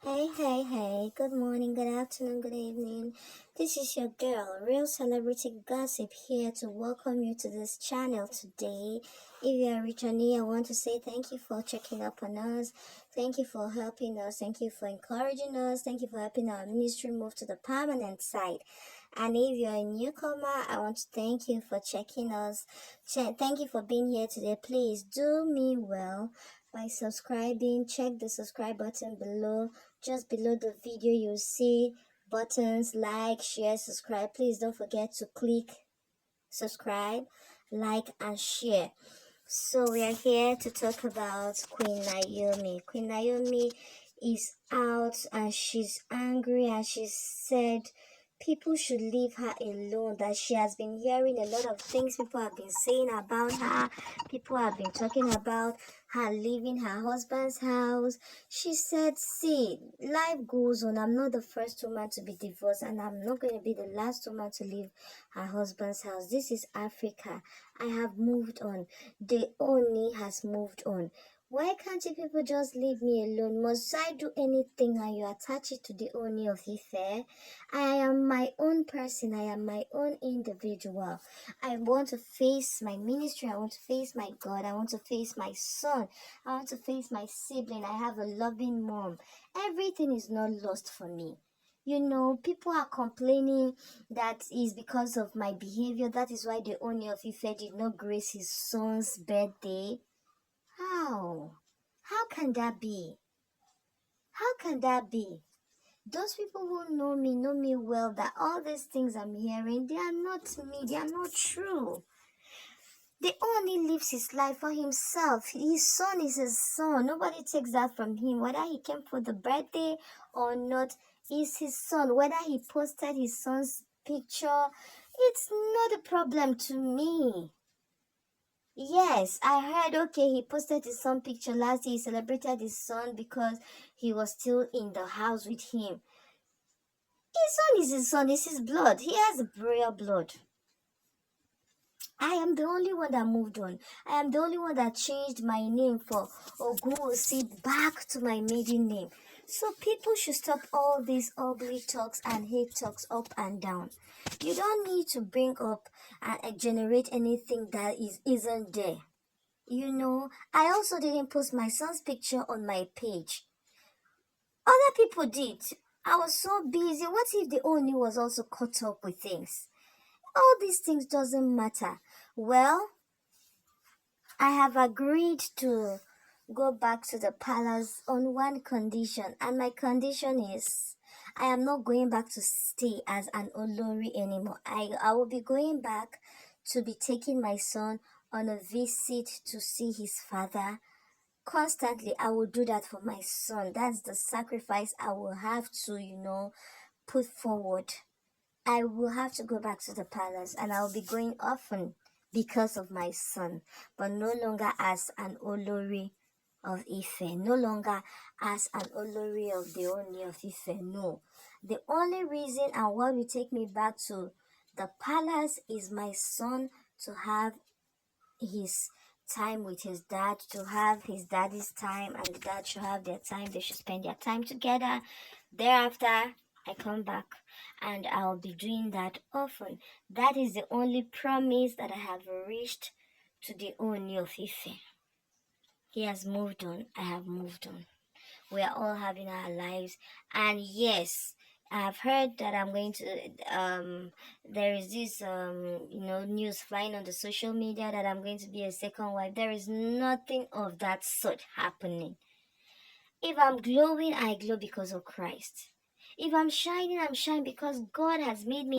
Hey, good morning, good afternoon, good evening. This is your girl, Real Celebrity Gossip, here to welcome you to this channel today. If you are returning, I want to say thank you for checking up on us. Thank you for helping us. Thank you for encouraging us. Thank you for helping our ministry move to the permanent side. And if you're a newcomer, I want to thank you for checking us. Thank you for being here today. Please do me well by subscribing. Check the subscribe button below. Just below the video, you'll see buttons like, share, subscribe. Please don't forget to click subscribe, like, and share. So we are here to talk about Queen Naomi. Queen Naomi is out and she's angry, and she said people should leave her alone, that she has been hearing a lot of things people have been saying about her. People have been talking about her leaving her husband's house. She said, see, life goes on. I'm not the first woman to be divorced, and I'm not going to be the last woman to leave her husband's house. This is Africa. I have moved on. The OONI has moved on. Why can't you people just leave me alone? Must I do anything and you attach it to the OONI of Ife? I am my own person. I am my own individual. I want to face my ministry. I want to face my God. I want to face my son. I want to face my sibling. I have a loving mom. Everything is not lost for me. You know, people are complaining that is because of my behavior. That is why the OONI of Ife did not grace his son's birthday. How? How can that be? How can that be? Those people who know me well, that all these things I'm hearing, they are not me, they are not true. The OONI lives his life for himself. His son is his son. Nobody takes that from him. Whether he came for the birthday or not, is his son. Whether he posted his son's picture, it's not a problem to me. Yes, I heard, okay, he posted his son picture last year. He celebrated his son because he was still in the house with him. His son is his son, it's his blood. He has royal blood. I am the only one that moved on. I am the only one that changed my name for Ogunwusi back to my maiden name. So people should stop all these ugly talks and hate talks up and down. You don't need to bring up and generate anything that isn't there. You know, I also didn't post my son's picture on my page. Other people did. I was so busy. What if the OONI was also caught up with things? All these things doesn't matter. Well, I have agreed to go back to the palace on one condition, and my condition is I am not going back to stay as an Olori anymore. I will be going back to be taking my son on a visit to see his father. Constantly, I will do that for my son. That's the sacrifice I will have to, put forward. I will have to go back to the palace, and I'll be going often because of my son, but no longer as an Olori of Ife, no longer as an Olori of the OONI of Ife. No. The only reason and what will take me back to the palace is my son to have his time with his dad, to have his daddy's time, and the dad should have their time. They should spend their time together. Thereafter, I come back, and I'll be doing that often. That is the only promise that I have reached to the OONI of Ife. He has moved on. I have moved on. We are all having our lives, and yes, I've heard that I'm going to there is this news flying on the social media that I'm going to be a second wife. There is nothing of that sort happening. If I'm glowing, I glow because of Christ. If I'm shining, I'm shining because God has made me